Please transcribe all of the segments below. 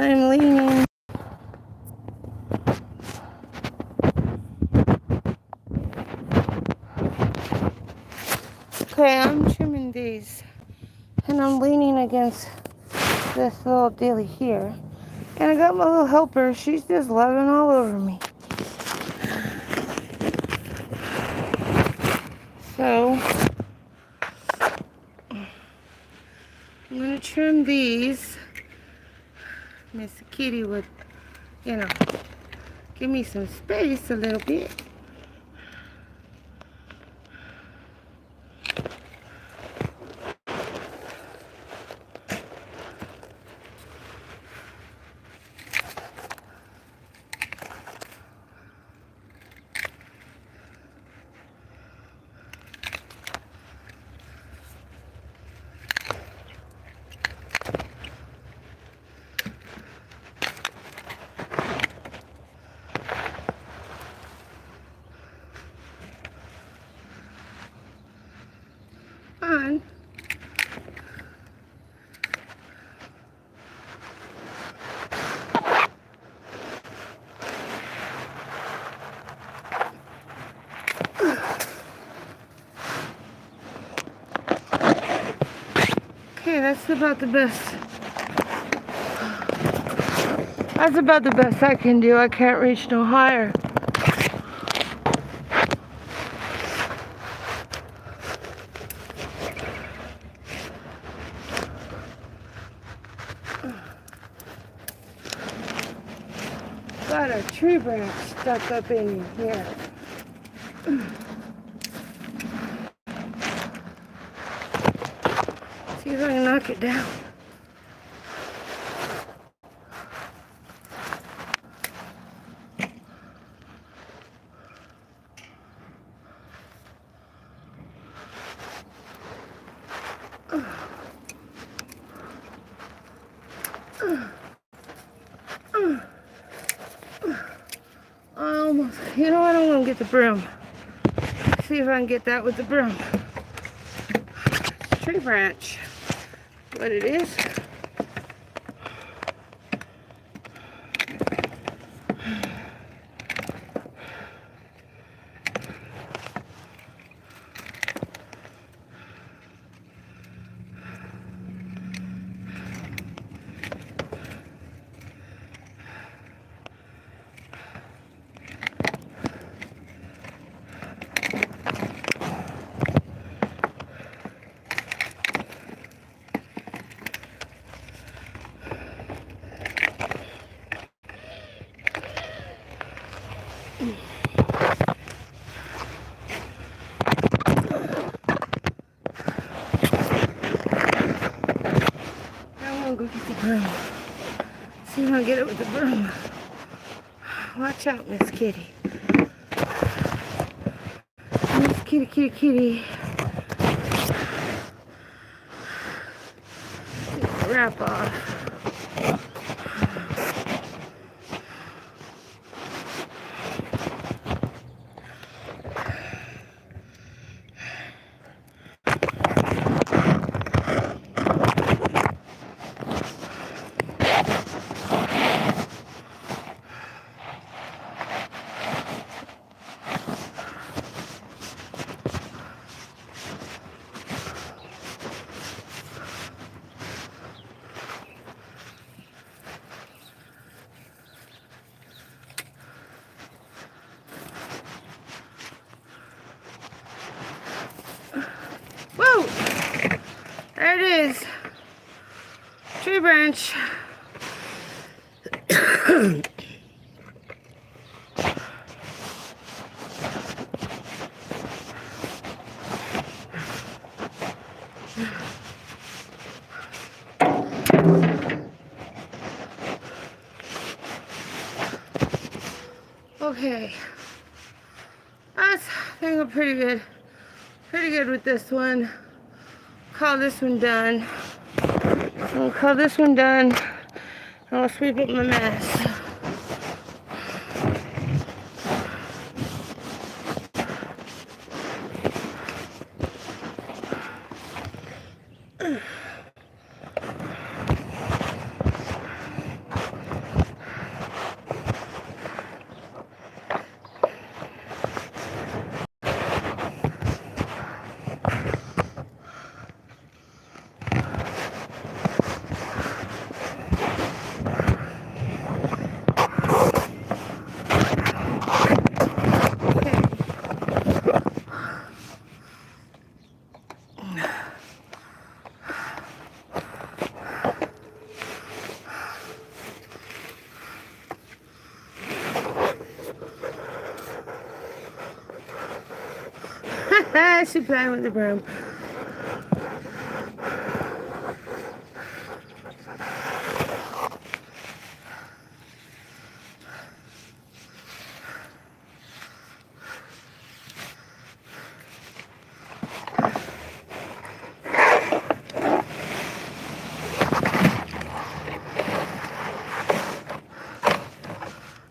I'm leaning. Okay, I'm trimming these. And I'm leaning against this little dilly here. And I got my little helper. She's just loving all over me. So, I'm going to trim these. Miss Kitty would, give me some space a little bit. On. Okay, that's about the best. That's about the best I can do. I can't reach no higher. Got a tree branch stuck up in here. See if I can knock it down. Almost. You know what? I'm gonna get the broom. See if I can get that with the broom. Tree branch. What it is. Go get the broom. See if I can get it with the broom. Watch out, Miss Kitty. Miss Kitty, kitty, kitty. Wrap off. Whoa! There it is. Tree branch. Okay. That's, I think I'm pretty good. Pretty good with this one. Call this one done. I'll call this one done. I'll sweep up my mess. She's playing with the broom.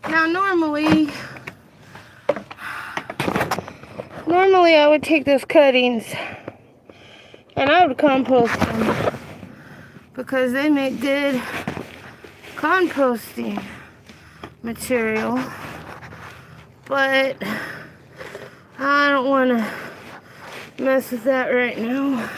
Now normally I would take those cuttings and I would compost them because they make good composting material, but I don't want to mess with that right now.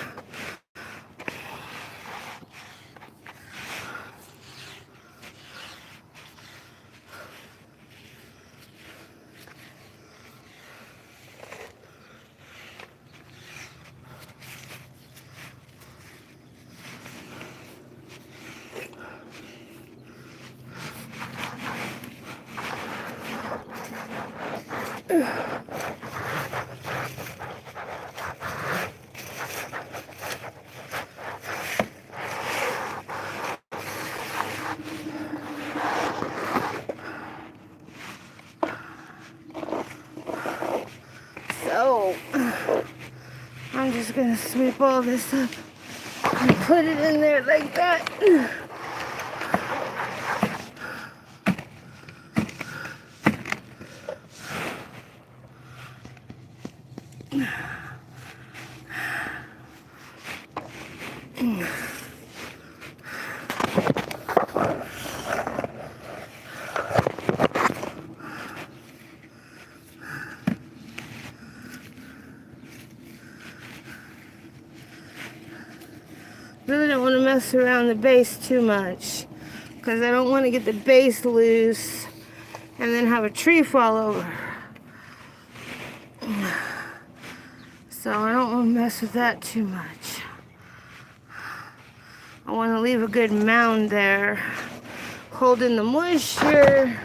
So I'm just gonna sweep all this up and put it in there like that. Really don't want to mess around the base too much because I don't want to get the base loose and then have a tree fall over. So I don't want to mess with that too much. I want to leave a good mound there, holding the moisture.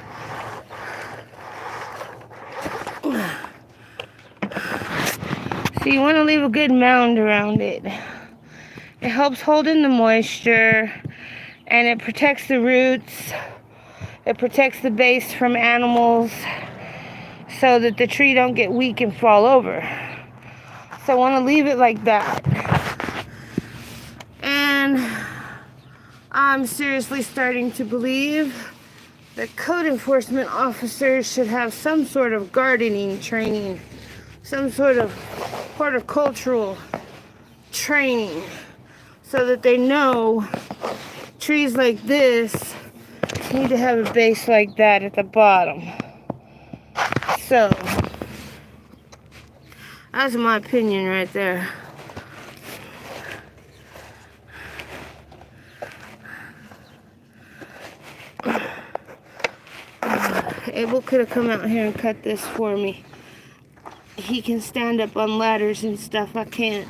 So you want to leave a good mound around it. It helps hold in the moisture and it protects the roots. It protects the base from animals so that the tree don't get weak and fall over. So I want to leave it like that. And I'm seriously starting to believe that code enforcement officers should have some sort of gardening training, some sort of horticultural training, so that they know trees like this need to have a base like that at the bottom. So that's my opinion right there. Abel could have come out here and cut this for me. He can stand up on ladders and stuff. I can't.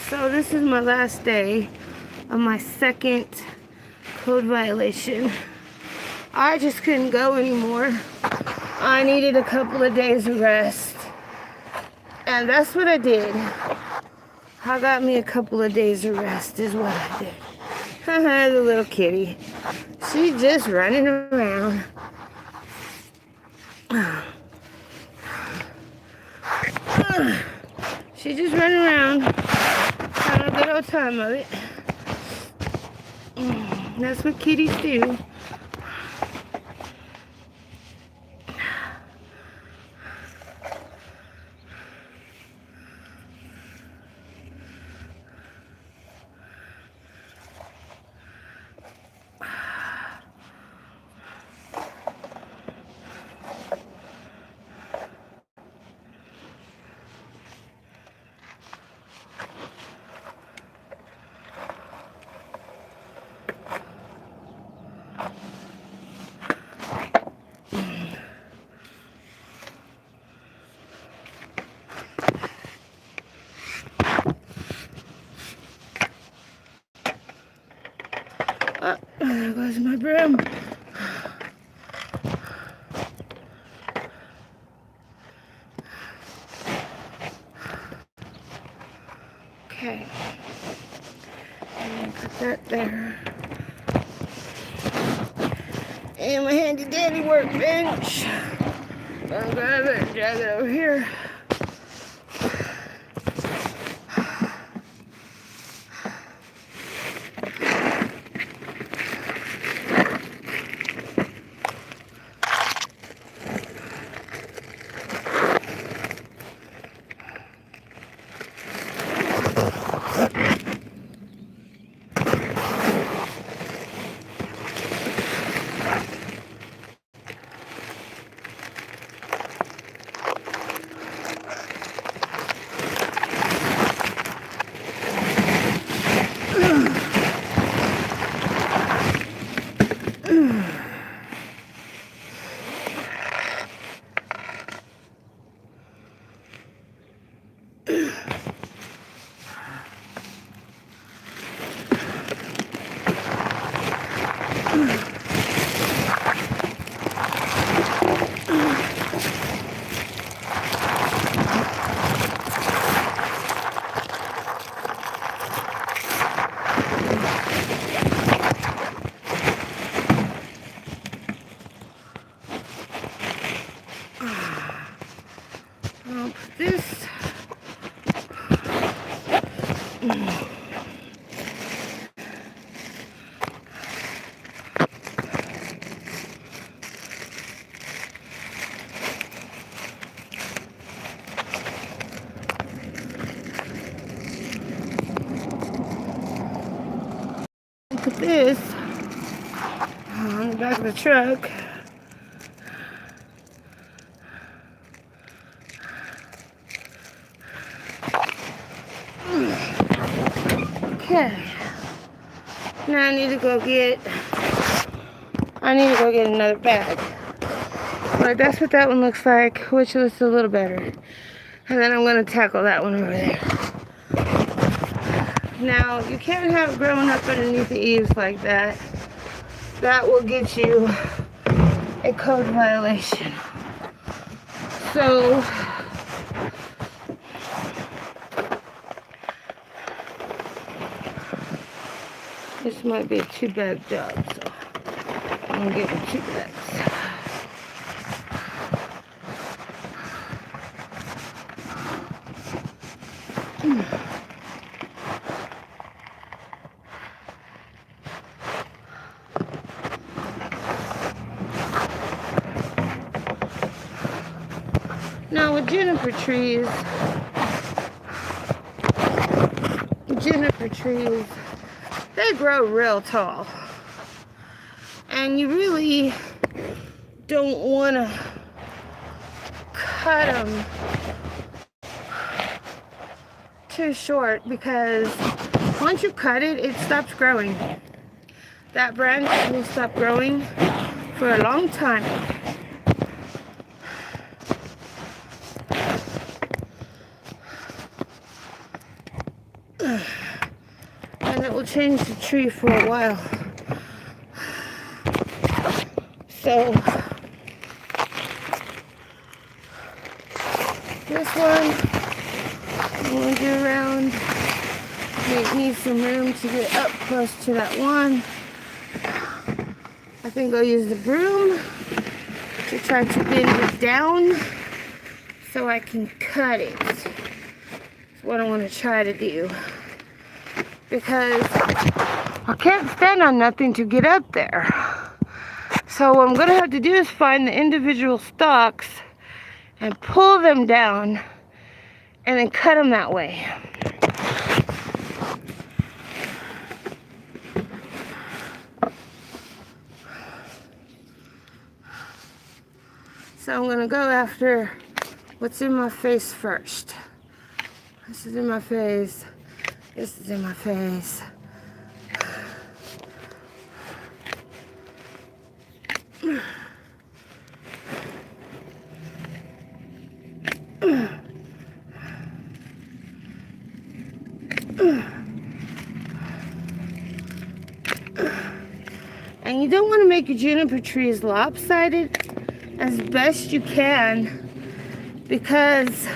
So this is my last day of my second code violation. I just couldn't go anymore. I needed a couple of days of rest. And that's what I did. I got me a couple of days of rest is what I did. The little kitty. She's just running around. She's just running around. Having a good old time of it. That's what kitties do. There goes my broom. Okay. And put that there. And my handy dandy workbench. I'll grab it and drag it over here. I'll put this. Put this on the back of the truck. Okay. Now I need to go get another bag. But that's what that one looks like, which looks a little better. And then I'm gonna tackle that one over there. Now, you can't have it growing up underneath the eaves like that. That will get you a code violation. So, this might be a 2-bag job, so I'm gonna give it 2 bags. Now with juniper trees, they grow real tall. And you really don't want to cut them too short, because once you cut it, it stops growing. That branch will stop growing for a long time. And it will change the tree for a while. So this one I'm going to do around. It needs some room to get up close to that one. I think I'll use the broom to try to bend it down so I can cut it. That's what I want to try to do, because I can't stand on nothing to get up there. So what I'm going to have to do is find the individual stalks and pull them down and then cut them that way. So I'm going to go after what's in my face first. This is in my face. This is in my face. And you don't want to make your juniper trees lopsided as best you can, because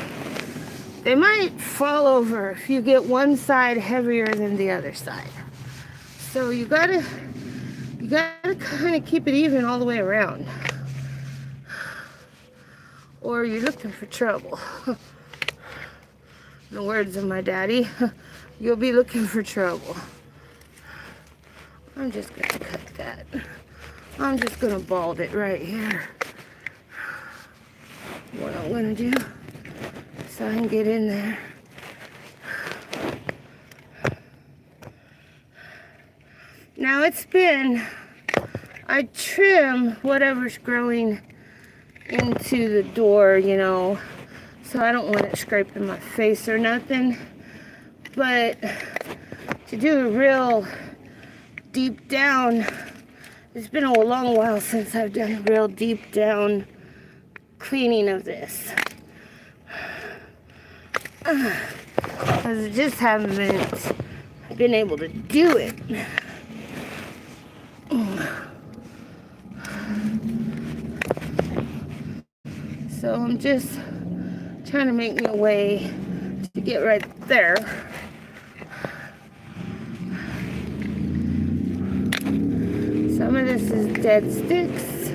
they might fall over if you get one side heavier than the other side. So you gotta kind of keep it even all the way around, or you're looking for trouble. In the words of my daddy, you'll be looking for trouble. I'm just gonna cut that. I'm just gonna bald it right here. What I'm gonna do, so I can get in there. Now I trim whatever's growing into the door, you know, so I don't want it scraping my face or nothing. But to do a real deep down, it's been a long while since I've done a real deep down cleaning of this. Because I just haven't been able to do it. So I'm just trying to make me a way to get right there. Some of this is dead sticks,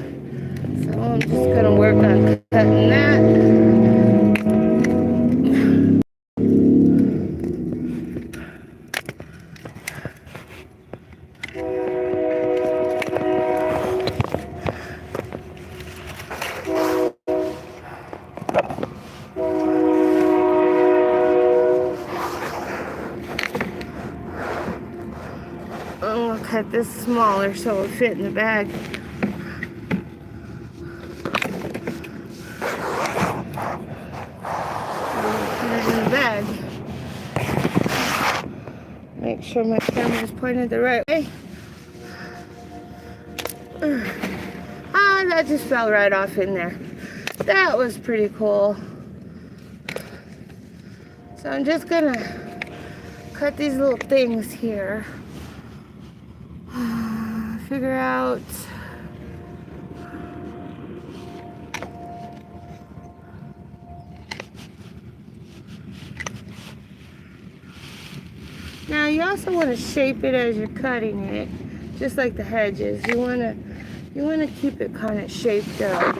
so I'm just going to work on cutting that. I'm going to cut this smaller so it'll fit in the bag. Put it in the bag. Make sure my camera is pointed the right way. Ah, that just fell right off in there. That was pretty cool. So I'm just going to cut these little things here. Figure out now you also want to shape it as you're cutting it, just like the hedges. You want to keep it kind of shaped up.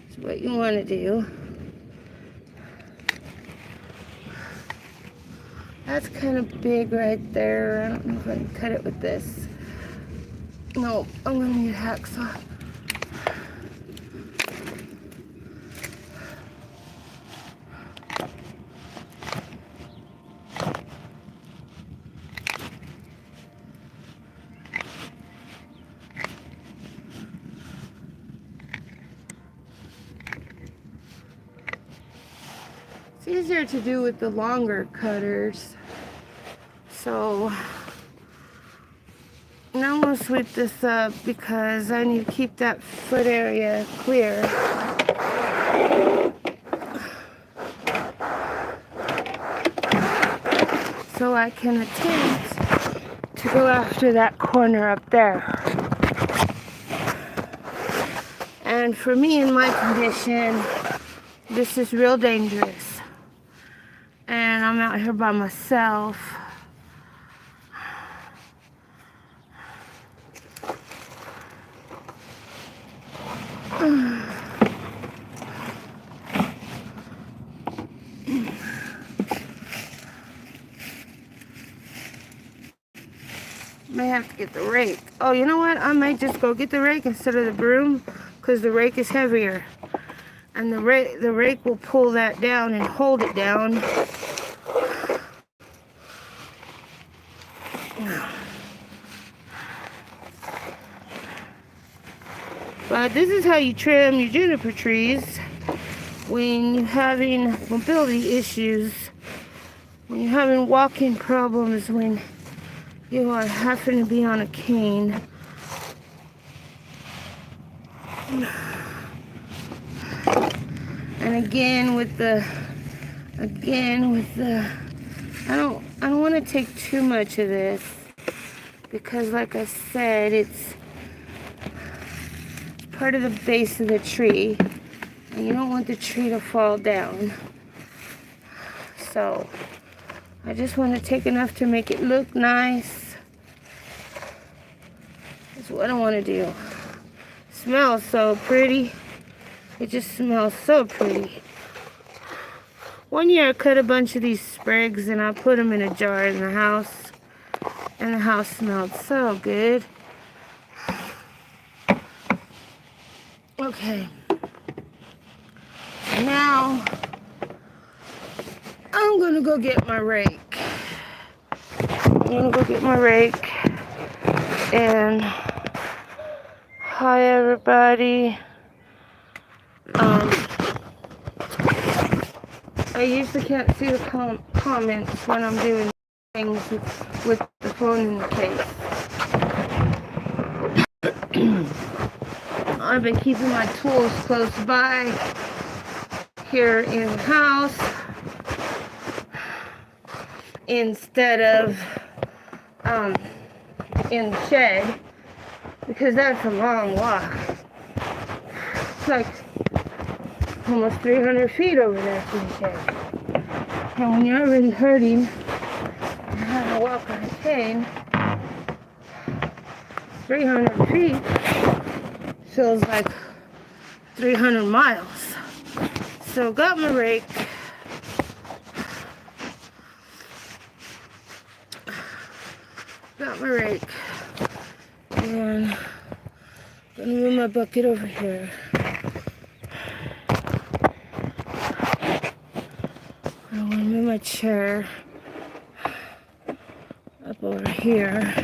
That's what you want to do. That's kind of big right there. I don't know if I can cut it with this. No, I'm going to need a hacksaw. It's easier to do with the longer cutters. So now I'm going to sweep this up because I need to keep that foot area clear. So I can attempt to go after that corner up there. And for me in my condition, this is real dangerous. And I'm out here by myself. May have to get the rake. Oh, you know what? I might just go get the rake instead of the broom, because the rake is heavier. And the rake will pull that down and hold it down. But this is how you trim your juniper trees when you're having mobility issues, when you're having walking problems, when you are having to be on a cane. And again, with the again with the, I don't want to take too much of this because like I said, it's part of the base of the tree and you don't want the tree to fall down. So I just want to take enough to make it look nice. That's what I want to do. Smells so pretty. It just smells so pretty. One year I cut a bunch of these sprigs and I put them in a jar in the house. And the house smelled so good. Okay. Now, I'm gonna go get my rake. And hi everybody. I usually can't see the comments when I'm doing things with the phone in the case. I've been keeping my tools close by here in the house instead of in the shed because that's a long walk. It's like almost 300 feet over there to the shed. And when you're already hurting and having to walk on a cane, 300 feet feels like 300 miles. So got my rake. And gonna move my bucket over here. I'm gonna move my chair up over here.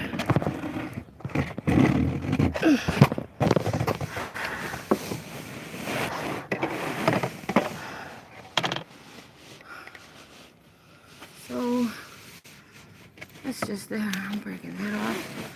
So that's just there. I'm breaking that off.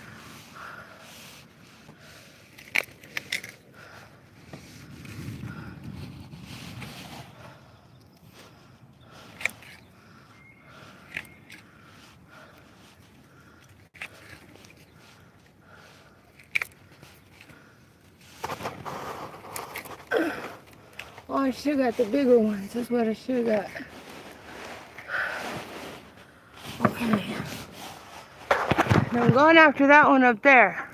Oh, I should have got the bigger ones. That's what I should have got. Okay. Now I'm going after that one up there.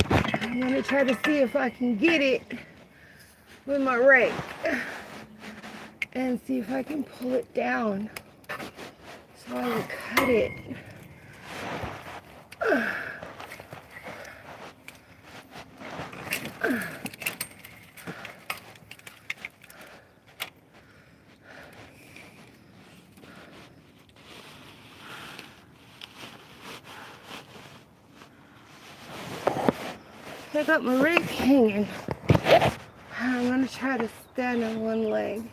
I'm going to try to see if I can get it with my rake. And see if I can pull it down so I can cut it. I got my rake hanging. I'm going to try to stand on one leg.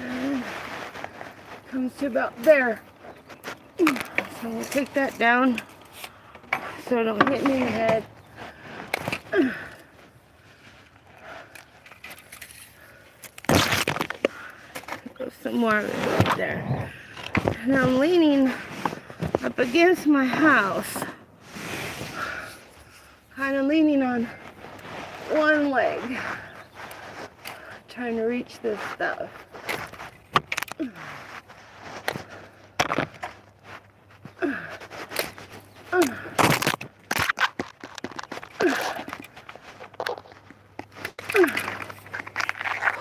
And comes to about there. So we'll take that down so it don't hit me in the head. Go some more of it up there. And I'm leaning up against my house. Kind of leaning on one leg. Trying to reach this stuff.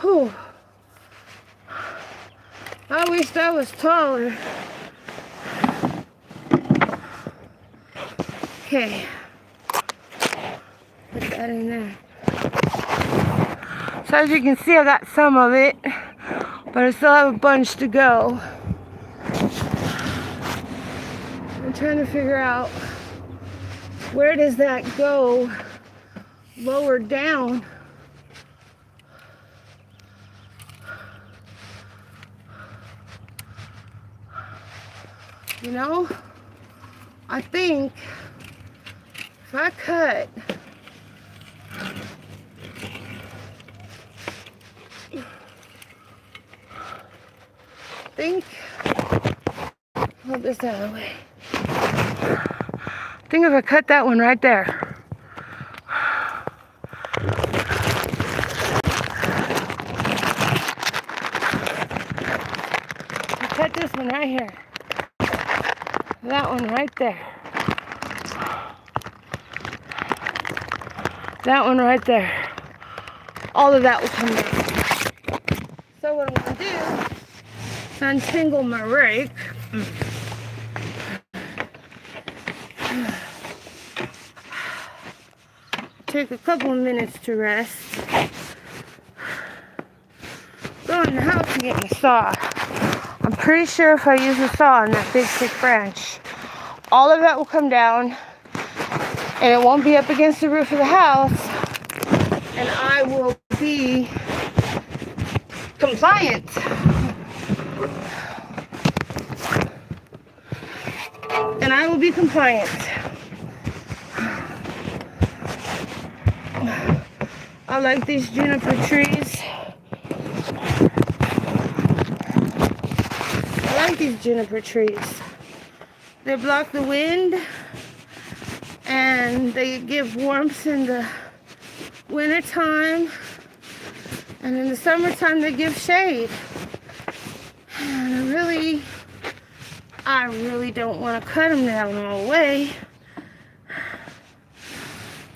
Whew. I wish that was taller. Okay. Put that in there. So as you can see, I got some of it, but I still have a bunch to go. I'm trying to figure out where does that go lower down. You know, I think if I cut think, hold this out of the way. I think if I cut that one right there. I cut this one right here. That one right there. That one right there. All of that will come down. So what I'm going to do is untangle my rake. Take a couple of minutes to rest. Go in the house and get my saw. I'm pretty sure if I use a saw on that big thick branch, all of that will come down and it won't be up against the roof of the house, and I will be compliant. And I will be compliant. I like these juniper trees. I like these juniper trees. They block the wind and they give warmth in the winter time, and in the summertime they give shade. And I really don't want to cut them down all the way,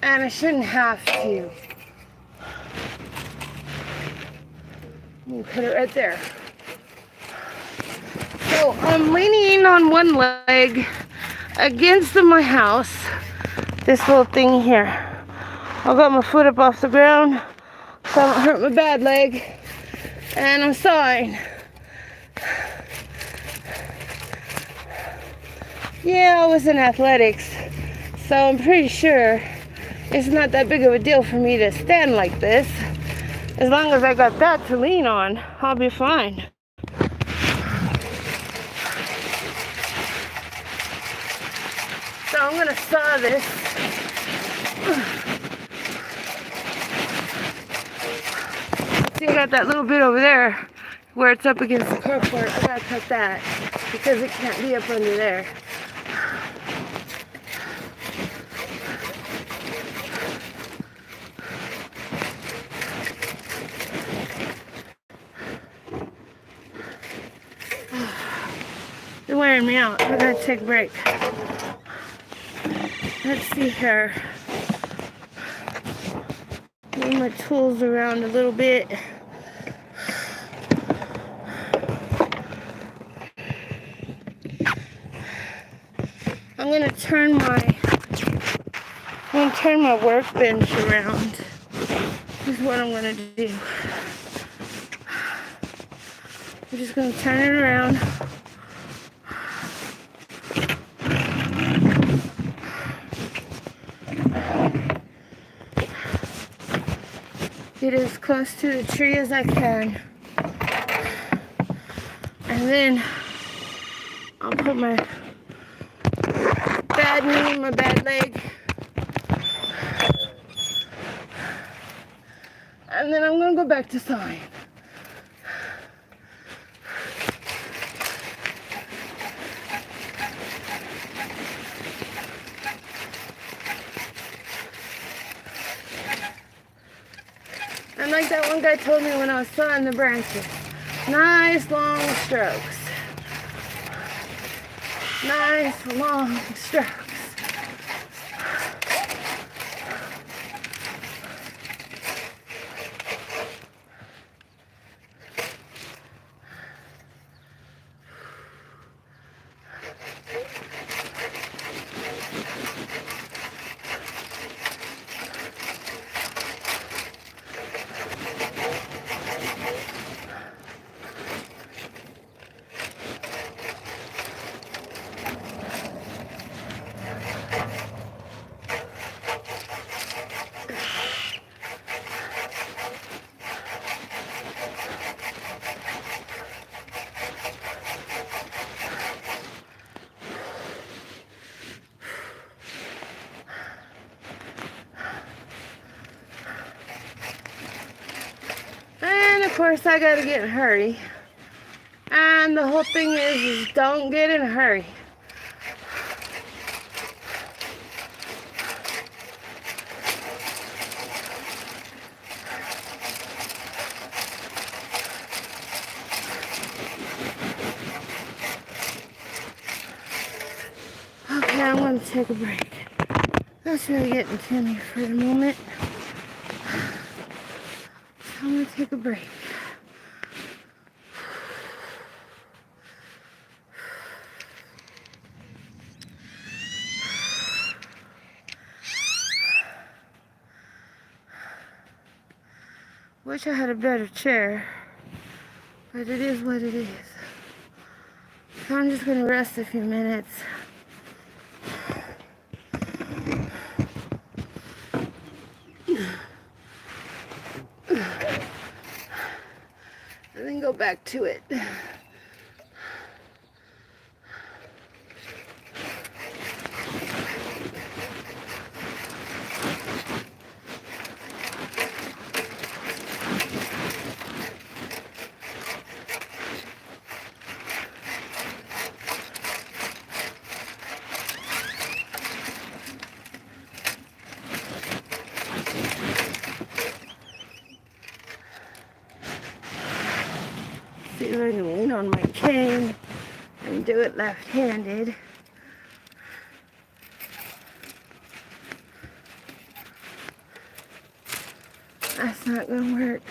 and I shouldn't have to. Let me put it right there. So I'm leaning on one leg against my house, this little thing here. I got my foot up off the ground so I don't hurt my bad leg, and I'm sawing. Yeah, I was in athletics, so I'm pretty sure it's not that big of a deal for me to stand like this. As long as I got that to lean on, I'll be fine. So I'm gonna saw this. See, I got that little bit over there where it's up against the carport. I gotta cut that because it can't be up under there. They're wearing me out. I gotta take a break. Let's see here. Move my tools around a little bit. I'm gonna turn my workbench around. This is what I'm gonna do. I'm just gonna turn it around. Get as close to the tree as I can. And then I'll put my bad knee, my bad leg. And then I'm gonna go back to sawing. And like that one guy told me when I was sawing the branches, nice long strokes. Nice long strokes. And of course I gotta get in a hurry And the whole thing is don't get in a hurry. Okay, I'm going to take a break. That's really getting to me for the moment. So I'm going to take a break. Wish I had a better chair, but it is what it is. So I'm just going to rest a few minutes. And then go back to it. See if I can lean on my cane and do it left-handed. That's not gonna work.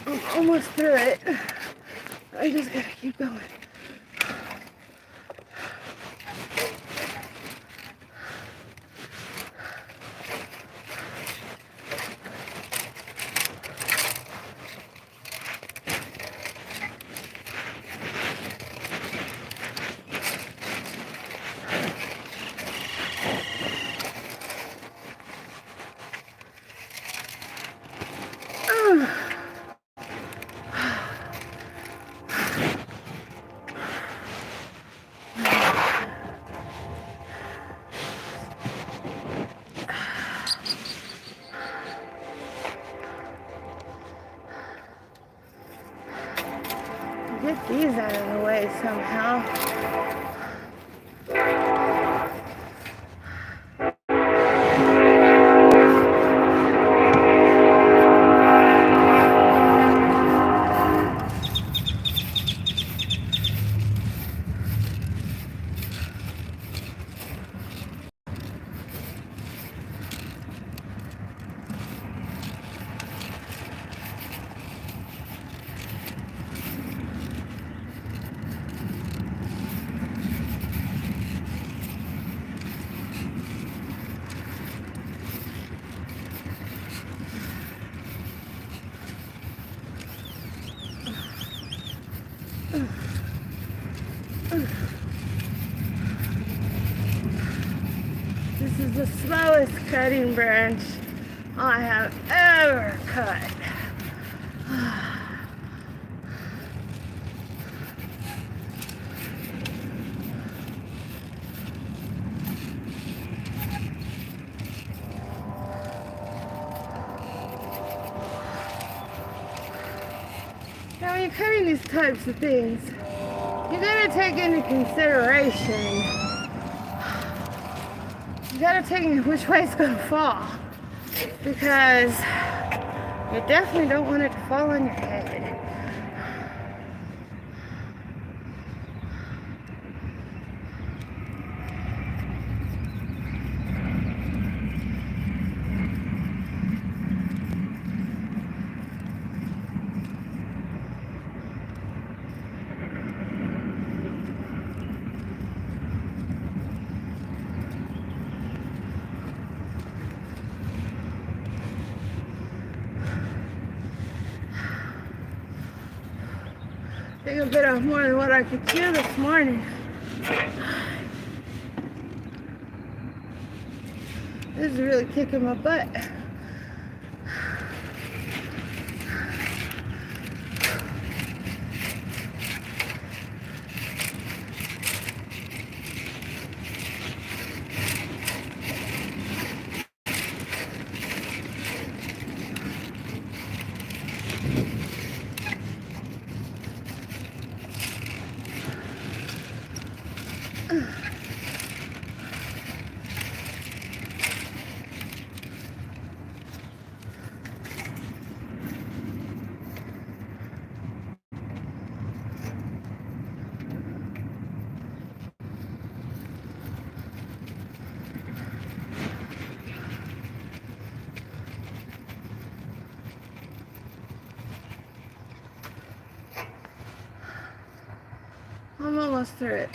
I'm almost through it. I just gotta keep going. Get these out of the way somehow. This is the slowest cutting branch I have ever cut. Now, when you're cutting these types of things, you gotta take into consideration, you gotta take into which way it's gonna fall, because you definitely don't want it to fall on your head. I think I bit off more than what I could chew this morning. This is really kicking my butt. I'm almost through it.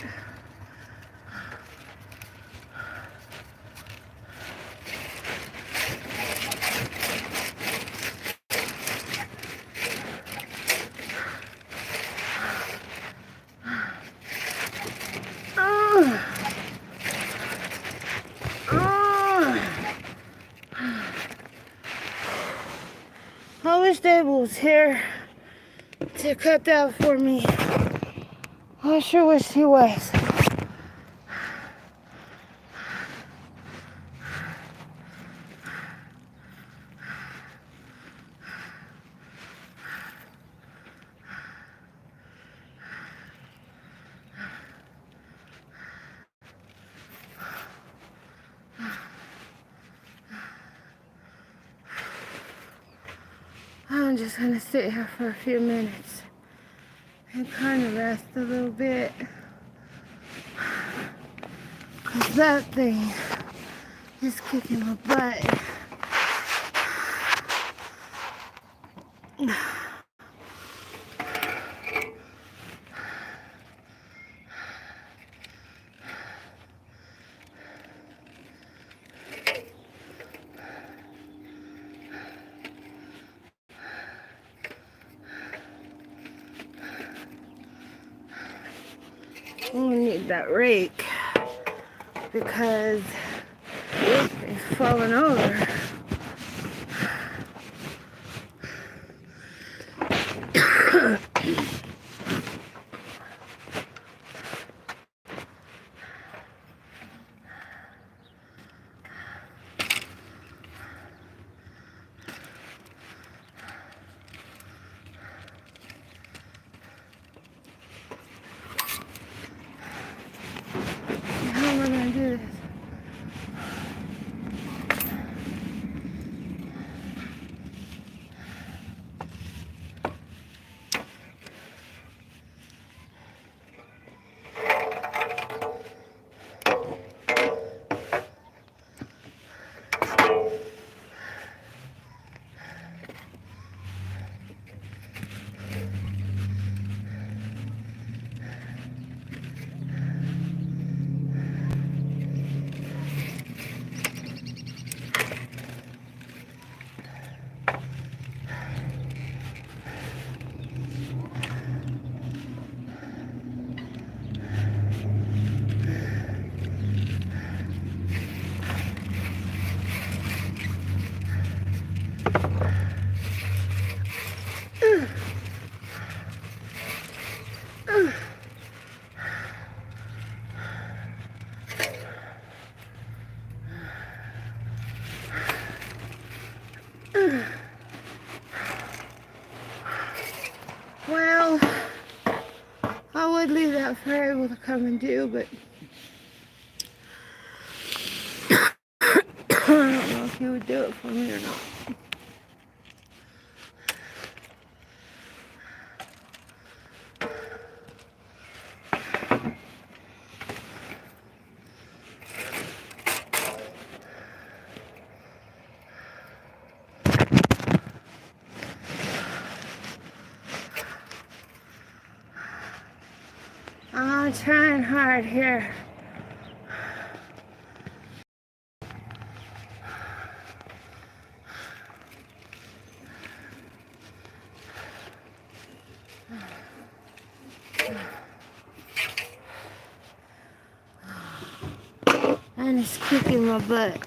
I wish Dave was here to cut that for me. I sure wish he was. I'm just gonna sit here for a few minutes and kind of rest a little bit. 'Cause that thing is kicking my butt. I'm gonna need that rake because it's falling over. How am I gonna do this? Well, I would leave that for able to come and do, but I don't know if he would do it for me or not. I'm trying hard here. And it's kicking my butt.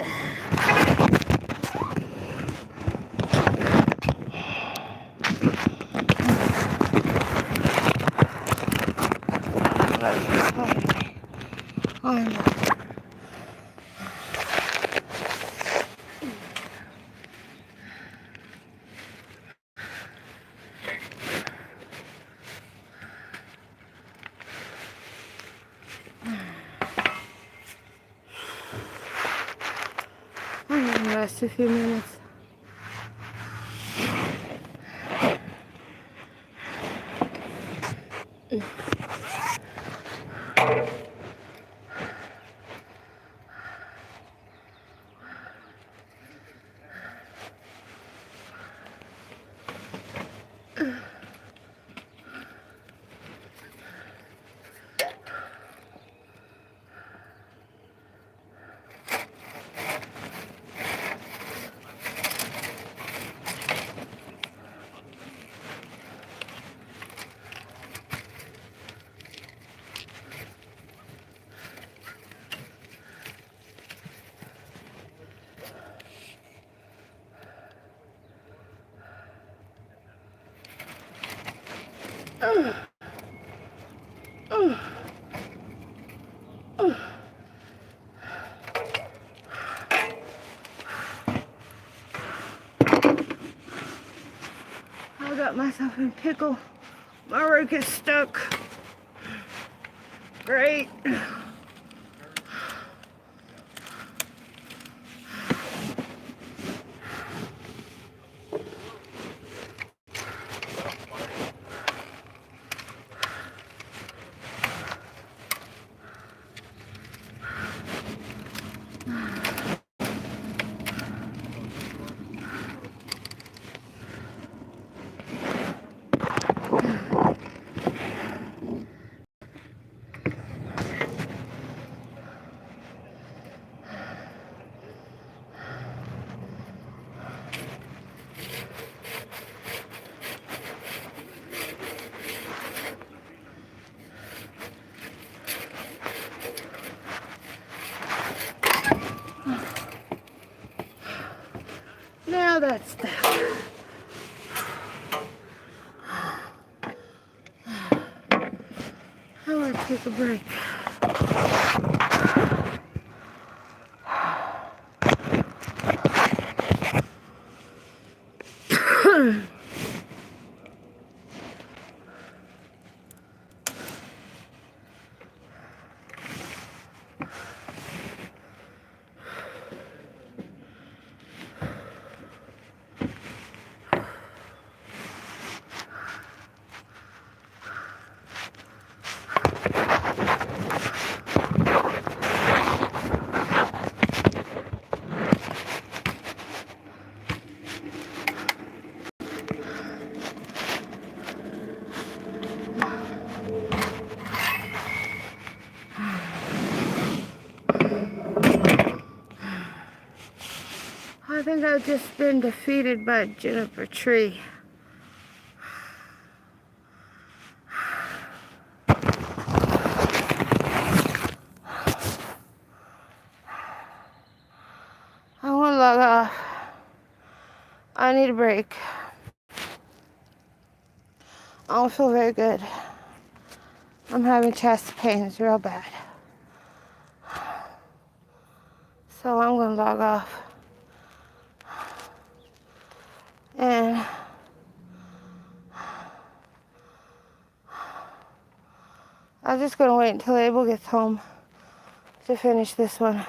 I'm gonna rest a few minutes. I got myself in pickle. My rake is stuck. Great. Now that's that. I want to take a break. I think I've just been defeated by a juniper tree. I want to log off. I need a break. I don't feel very good. I'm having chest pains real bad. So I'm going to log off. And I'm just going to wait until Abel gets home to finish this one.